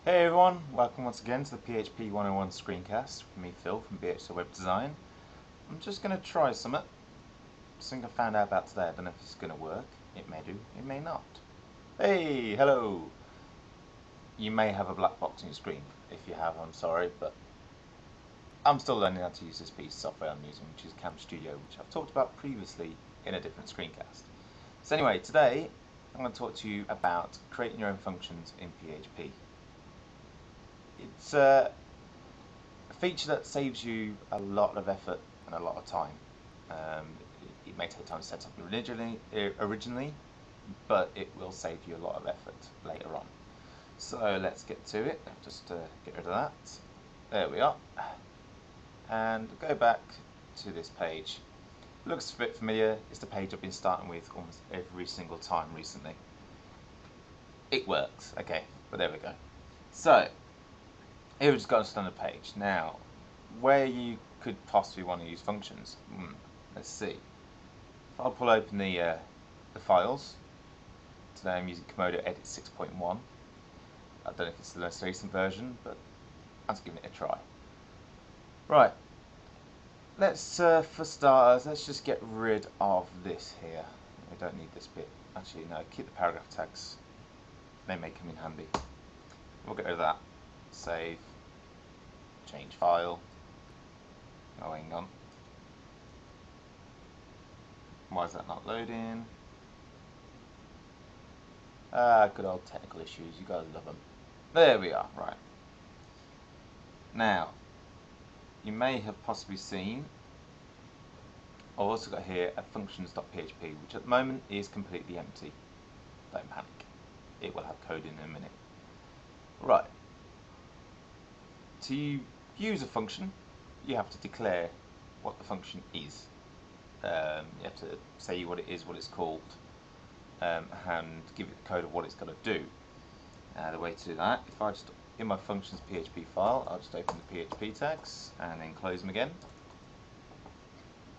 Hey everyone, welcome once again to the PHP 101 Screencast with me, Phil, from BHP Web Design. I'm just going to try something I found out about today. I don't know if it's going to work. It may do, it may not. Hey, hello! You may have a black box on your screen. If you have, I'm sorry, but I'm still learning how to use this piece of software I'm using, which is Cam Studio, which I've talked about previously in a different screencast. So anyway, today I'm going to talk to you about creating your own functions in PHP. It's a feature that saves you a lot of effort and a lot of time. It may take time to set up originally, but it will save you a lot of effort later on. So let's get to it. Just get rid of that. There we are. And go back to this page. Looks a bit familiar. It's the page I've been starting with almost every single time recently. It works, okay, but there we go. So here we've just got a standard page. Now, where you could possibly want to use functions, let's see. If I'll pull open the files, today I'm using Komodo Edit 6.1. I don't know if it's the most recent version, but I'm just giving it a try. Right, let's, for starters, let's just get rid of this here. We don't need this bit. Actually, no, keep the paragraph tags. They may come in handy. We'll get rid of that. Save, change file. Oh, hang on. Why is that not loading? Good old technical issues. You gotta love them. There we are. Right. Now, you may have possibly seen, I've also got here a functions.php, which at the moment is completely empty. Don't panic. It will have code in a minute. Right. To use a function, you have to declare what the function is. You have to say what it is, what it's called, and give it the code of what it's got to do. The way to do that, if I just, in my functions PHP file, I'll just open the PHP tags and then close them again.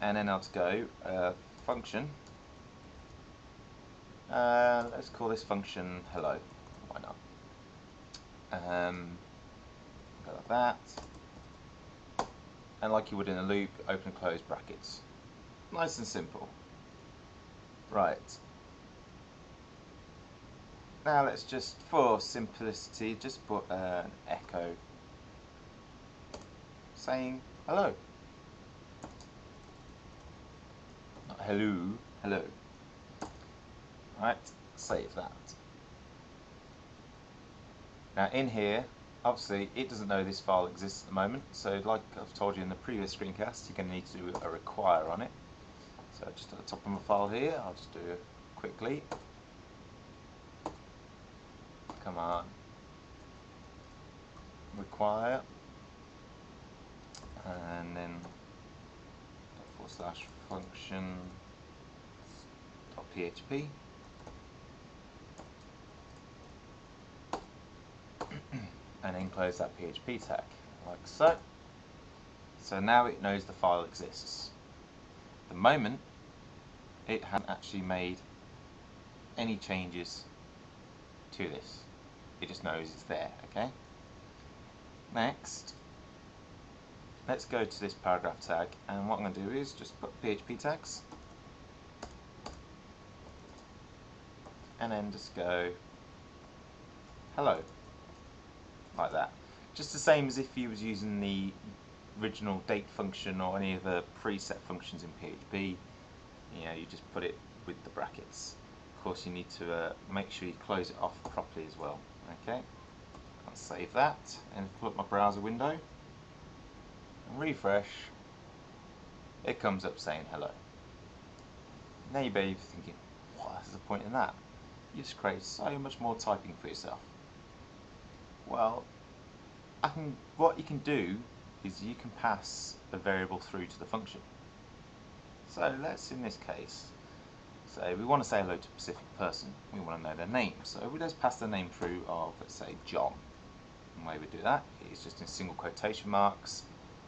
And then I'll just go function. Let's call this function hello. Why not? Go like that. And like you would in a loop, open and close brackets. Nice and simple. Right. Now let's just, for simplicity, just put an echo saying hello. Not hello, hello. Right, save that. Now in here, obviously it doesn't know this file exists at the moment, so like I've told you in the previous screencast, you're going to need to do a require on it. So just at the top of my file here, I'll just do it quickly. Come on. Require. And then /function.php. And then close that PHP tag, like so. So now it knows the file exists. At the moment, it hasn't actually made any changes to this. It just knows it's there, okay? Next, let's go to this paragraph tag, and what I'm going to do is just put PHP tags, and then just go hello, like that. Just the same as if you was using the original date function or any of the preset functions in PHP. You know, you just put it with the brackets. Of course, you need to make sure you close it off properly as well. Okay, I'll save that and pull up my browser window and refresh. It comes up saying hello. Now you may be thinking, what's the point in that? You just create so much more typing for yourself. Well, what you can do is you can pass a variable through to the function. So let's, in this case, say we want to say hello to a specific person. We want to know their name. So we just pass the name through of, let's say, John. And the way we do that is just in single quotation marks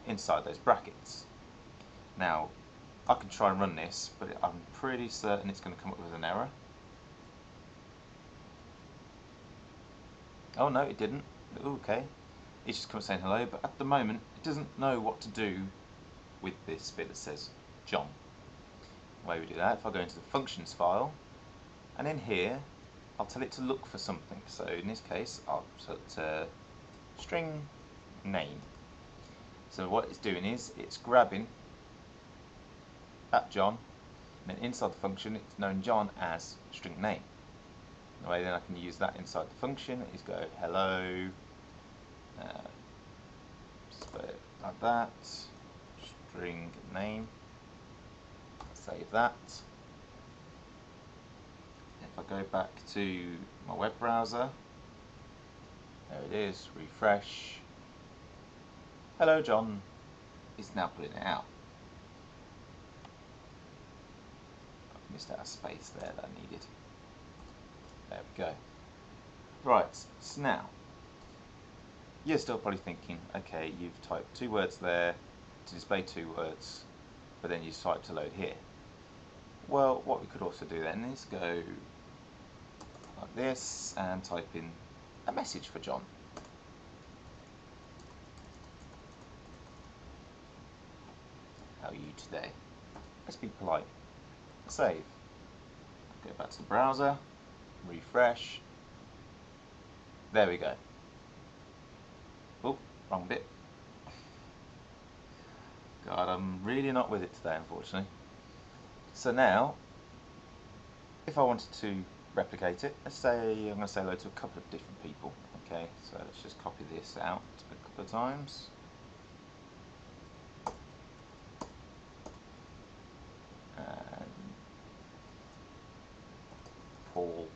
inside those brackets. Now, I can try and run this, but I'm pretty certain it's going to come up with an error. Oh no, it didn't. Okay, it's just come up saying hello, but at the moment it doesn't know what to do with this bit that says John. The way we do that, if I go into the functions file, and in here I'll tell it to look for something. So in this case I'll put string name. So what it's doing is it's grabbing at John, and then inside the function it's knowing John as string name. The way then I can use that inside the function is go hello, just put it like that, string name, save that. If I go back to my web browser, there it is, refresh, hello John, it's now putting it out. I missed out a space there that I needed. There we go. Right, so now, you're still probably thinking, okay, you've typed 2 words there to display 2 words, but then you decide to load here. Well, what we could also do then is go like this and type in a message for John. How are you today? Let's be polite. Save. Go back to the browser, refresh. There we go. Oh, wrong bit. God, I'm really not with it today, unfortunately. So now, if I wanted to replicate it, let's say I'm going to say hello to a couple of different people. Okay, so let's just copy this out a couple of times. And Paul,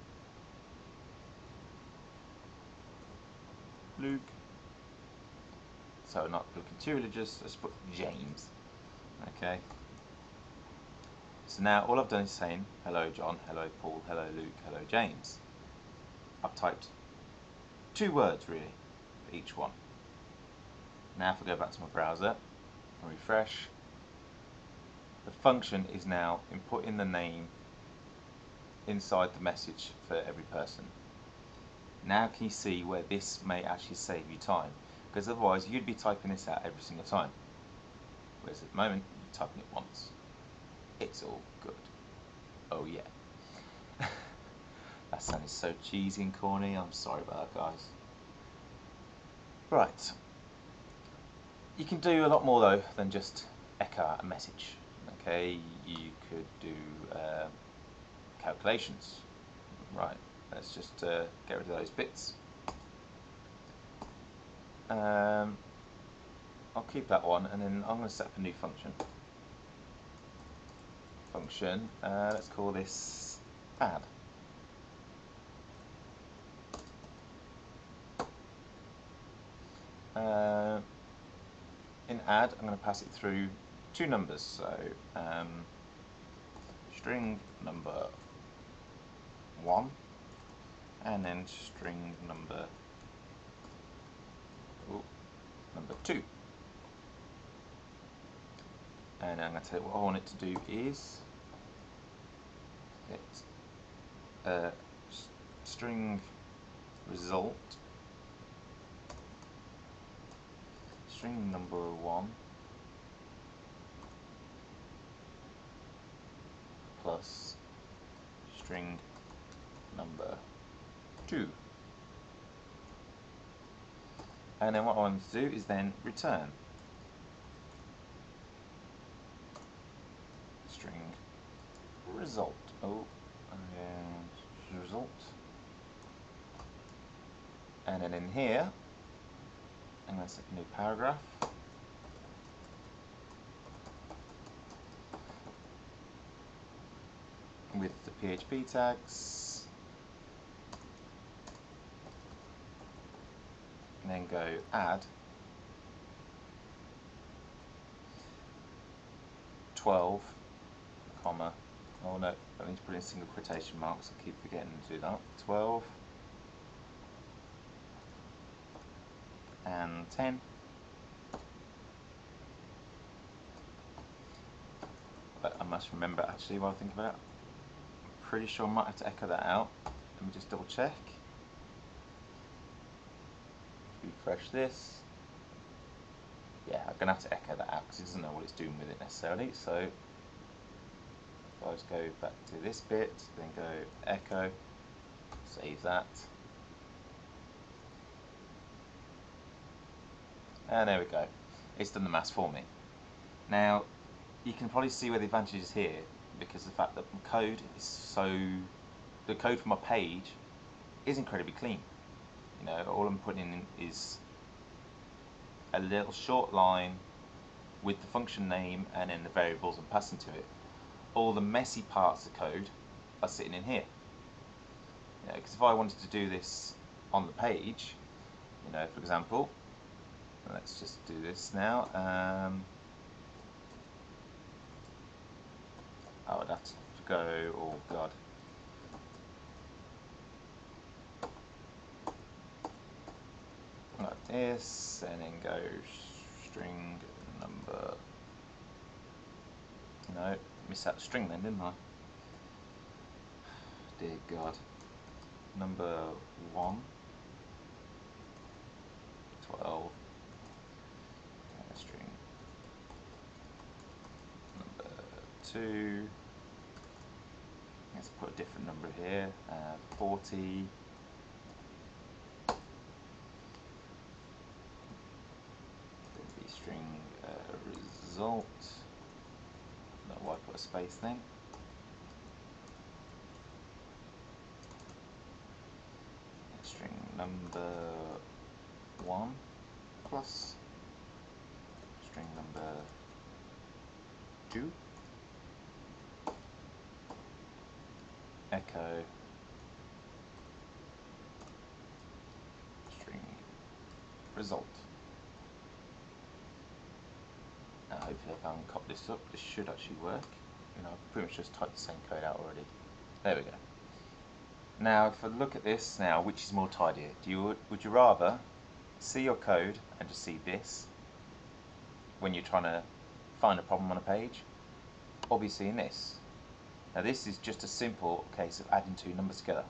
Luke. So not looking too religious, let's put James. Okay. So now all I've done is saying hello John, hello Paul, hello Luke, hello James. I've typed 2 words really for each one. Now if I go back to my browser and refresh, the function is now inputting the name inside the message for every person. Now can you see where this may actually save you time? Because otherwise you'd be typing this out every single time. Whereas at the moment you're typing it once. It's all good. Oh yeah. That sounded so cheesy and corny, I'm sorry about that, guys. Right. You can do a lot more though than just echo out a message. Okay, you could do calculations. Right, let's just get rid of those bits. I'll keep that one, and then I'm going to set up a new function. Let's call this add. In add, I'm going to pass it through 2 numbers, so string number 1 and then string number 2. And I'm going to tell you what I want it to do is get string result, string number 1 plus string number 2. And then what I want to do is then return string result. Oh, and result. And then in here, I'm going to set a new paragraph. With the PHP tags. And then go add 12, comma, oh no, I need to put in single quotation marks, I keep forgetting to do that, 12 and 10. But I must remember actually while I think about it, I'm pretty sure I might have to echo that out. Let me just double check. refresh this. Yeah, I'm going to have to echo that out because it doesn't know what it's doing with it necessarily. So if I just go back to this bit, then go echo, save that. And there we go. It's done the maths for me. Now, you can probably see where the advantage is here because of the fact that the code is the code for my page is incredibly clean. You know, all I'm putting in is a little short line with the function name and then the variables I'm passing to it. All the messy parts of code are sitting in here. You know, because if I wanted to do this on the page, you know, for example, let's just do this now. I would have to go, oh god. Like this, and then go string number. No, missed out the string then, didn't I? Dear God. Number 1, 12, string number 2. Let's put a different number here, 40. String result. No, why put a space then? String number 1 plus string number 2. Echo string result. Hopefully if I haven't copied this up, this should actually work. You know, I've pretty much just typed the same code out already. There we go. Now if I look at this now, which is more tidier? Would you rather see your code and just see this when you're trying to find a problem on a page, or be seeing this? Now this is just a simple case of adding two numbers together.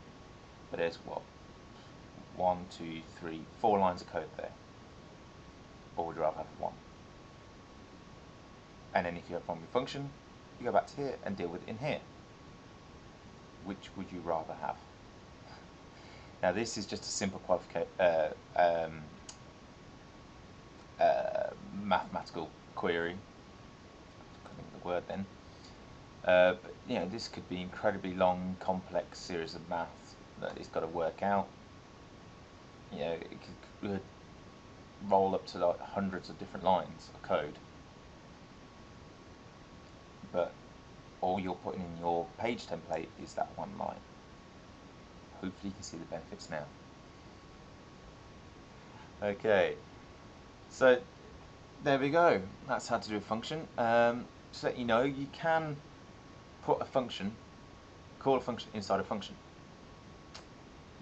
But there's what? 1, 2, 3, 4 lines of code there. Or would you rather have one? And then if you have one with function, you go back to here and deal with it in here. Which would you rather have? Now this is just a simple mathematical query. Couldn't think of the word then. But you know, this could be incredibly long, complex series of math that it's got to work out. You know, it could roll up to like hundreds of different lines of code. But all you're putting in your page template is that one line. Hopefully you can see the benefits now. Okay, so there we go. That's how to do a function. So that you know, you can put a function, call a function inside a function.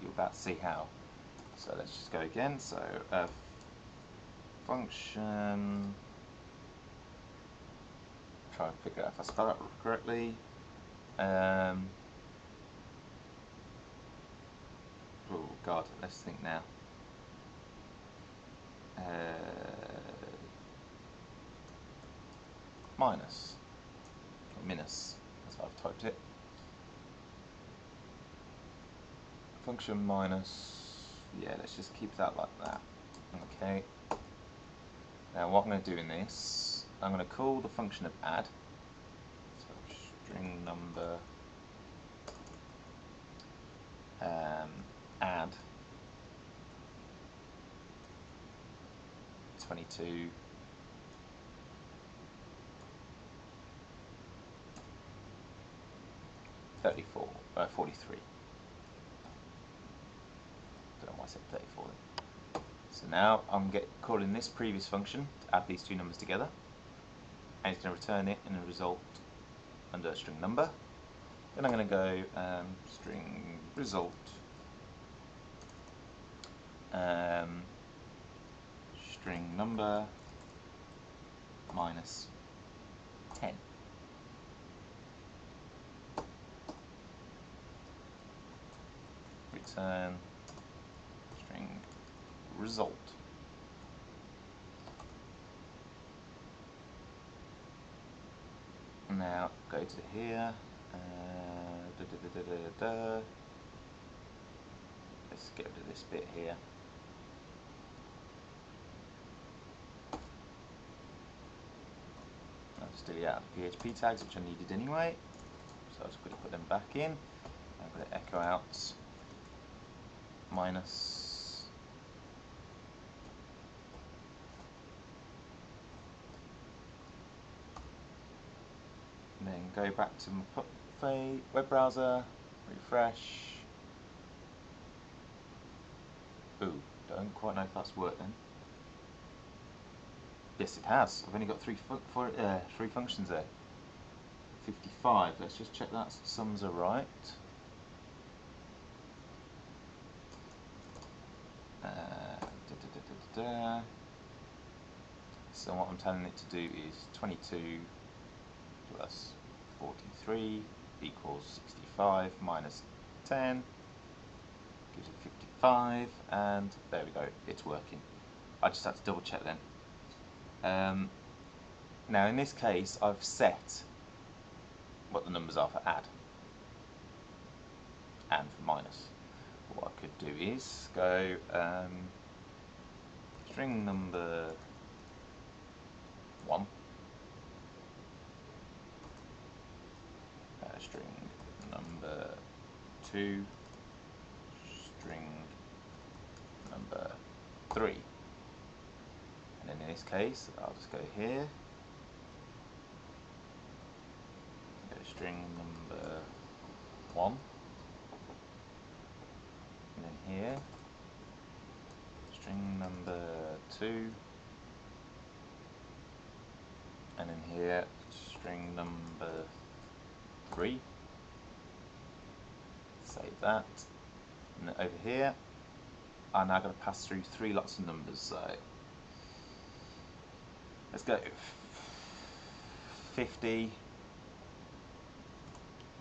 You're about to see how. So let's just go again. So function. Try and figure out if I spell it correctly. Oh God, let's think now. Minus, or minus, that's how I've typed it. Function minus, yeah, let's just keep that like that. Okay. Now what I'm going to do in this, I'm going to call the function of add. So string number add 22 34 43. Don't know why I said 34 then. So now I'm calling this previous function to add these two numbers together, and it's going to return it in a result under a string number. Then I'm going to go string result string number minus 10. Return string result. Now go to here. Let's get rid of this bit here. I'll just delete out the PHP tags, which I needed anyway. So I'm just going to put them back in. I'm going to echo out minus and then go back to my web browser, refresh. Ooh, don't quite know if that's worked then. Yes, it has. I've only got three functions there. 55. Let's just check that sums are right. So what I'm telling it to do is 22 plus 43 equals 65 minus 10 gives it 55, and there we go, it's working. I just had to double check then. Now in this case I've set what the numbers are for add and for minus. What I could do is go string number 1, string number 2, string number 3, and then in this case I'll just go here, go string number 1, and then here string number 2, and then here string number 3. Save that. And then over here I'm now going to pass through 3 lots of numbers. So let's go 50.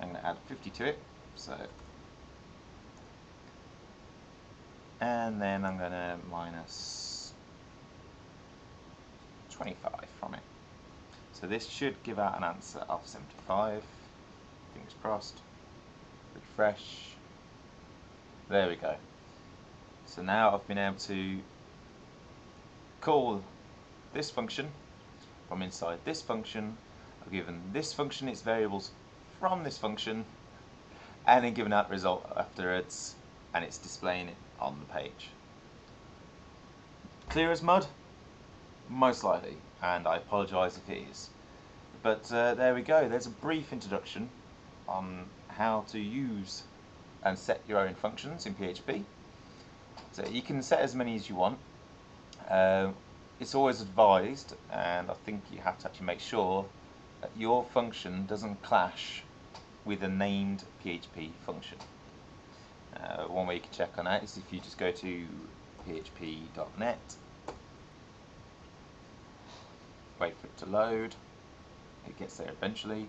I'm going to add 50 to it. So, and then I'm going to minus 25 from it. So this should give out an answer of 75. Fingers crossed. Refresh. There we go. So now I've been able to call this function from inside this function. I've given this function its variables from this function, and then given out the result afterwards, and it's displaying it on the page. Clear as mud? Most likely, and I apologise if it is. But there we go, there's a brief introduction on how to use and set your own functions in PHP. So you can set as many as you want. It's always advised, and I think you have to actually make sure that your function doesn't clash with a named PHP function. One way you can check on that is if you just go to php.net, wait for it to load, it gets there eventually.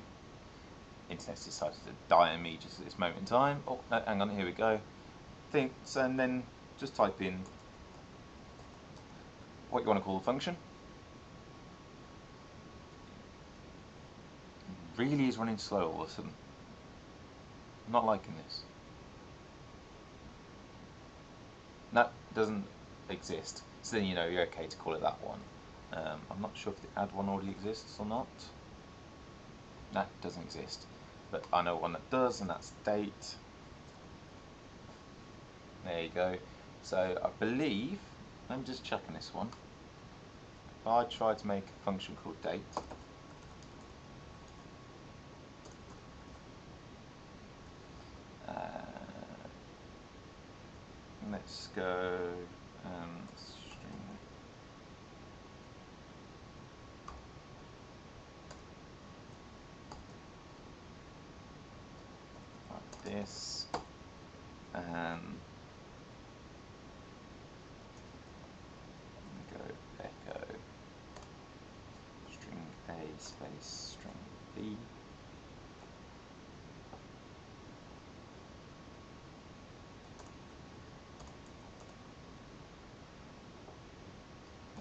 Internet's decided to die on me just at this moment in time. Oh, no, hang on, here we go. And then just type in what you want to call the function. It really is running slow all of a sudden. I'm not liking this. No, it doesn't exist. So then you know you're okay to call it that one. I'm not sure if the add one already exists or not. No, it doesn't exist. But I know one that does, and that's date. There you go. So I believe, I'm just checking this one. If I try to make a function called date, let's go string like this, go echo string A space string B.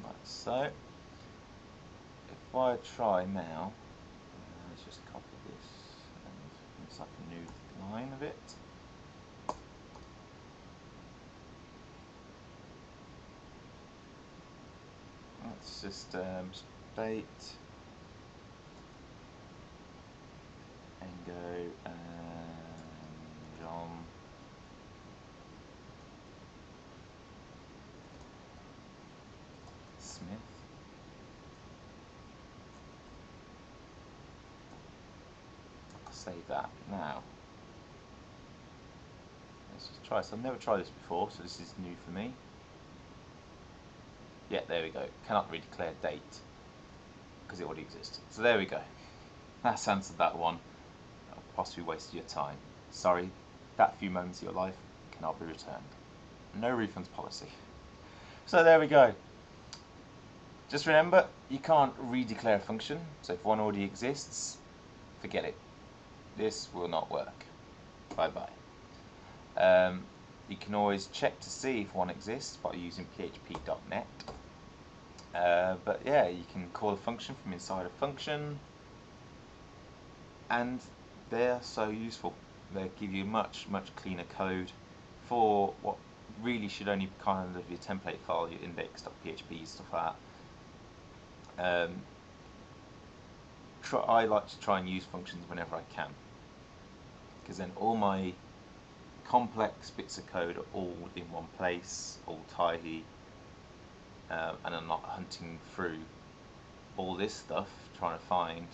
Like so. If I try now, let's just copy this and it's like a new line of it. Let's just state and go John Smith. Save that. Now let's just try this. I've never tried this before, so this is new for me. Yeah, there we go. Cannot really declare date because it already exists. So there we go. That's answered that one. I've possibly wasted your time. Sorry, that few moments of your life cannot be returned. No refunds policy. So there we go. Just remember, you can't redeclare a function. So if one already exists, forget it. This will not work. Bye bye. You can always check to see if one exists by using php.net. But yeah, you can call a function from inside a function, and they're so useful. They give you much cleaner code for what really should only be kind of your template file, your index.php, stuff like that. I like to try and use functions whenever I can, because then all my complex bits of code are all in one place, all tidy, and I'm not hunting through all this stuff trying to find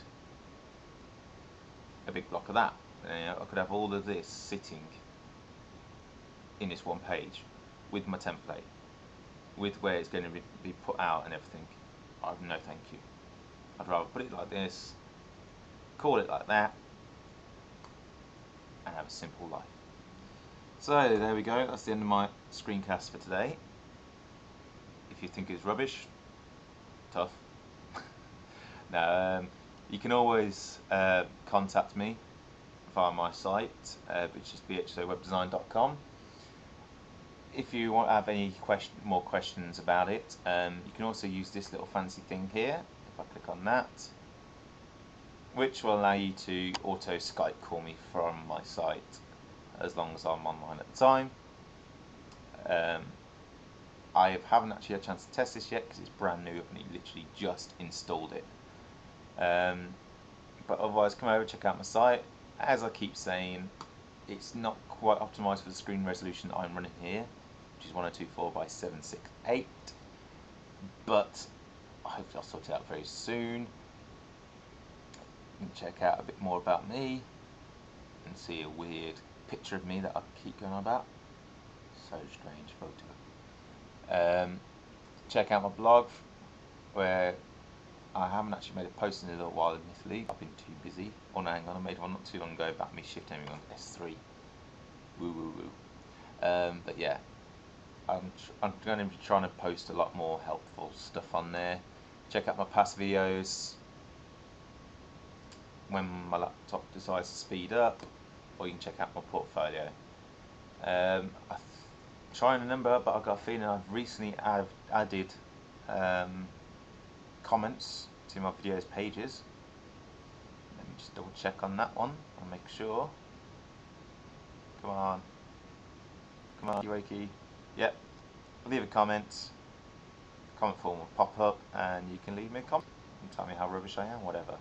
a big block of that. I could have all of this sitting in this one page with my template, with where it's going to be put out and everything. No thank you. I'd rather put it like this, call it like that, and have a simple life. So there we go, that's the end of my screencast for today. If you think it's rubbish, tough. Now, you can always contact me via my site, which is phsowebdesign.com. If you want to have any more questions about it, you can also use this little fancy thing here. If I click on that, which will allow you to auto Skype call me from my site as long as I'm online at the time. I haven't actually had a chance to test this yet because it's brand new. I've only literally just installed it. But otherwise, come over, check out my site. As I keep saying, it's not quite optimized for the screen resolution that I'm running here, which is 1024 by 768. But hopefully I'll sort it out very soon. You can check out a bit more about me and see a weird picture of me that I keep going on about. So strange photo. Check out my blog, where I haven't actually made a post in a little while, admittedly. I've been too busy. Oh no, hang on, I made one not too long ago about me shift aiming on S3. Woo woo woo. But yeah, I'm going to be trying to post a lot more helpful stuff on there. Check out my past videos when my laptop decides to speed up, or you can check out my portfolio. I'm trying to remember, but I've got a feeling I've recently added comments to my videos pages. Let me just double check on that one and make sure. Come on, Wakey. Yep, leave a comment. Comment form will pop up and you can leave me a comment and tell me how rubbish I am, whatever.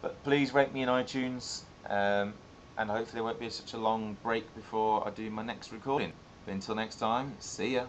But please rate me in iTunes, and hopefully there won't be such a long break before I do my next recording. But until next time, see ya.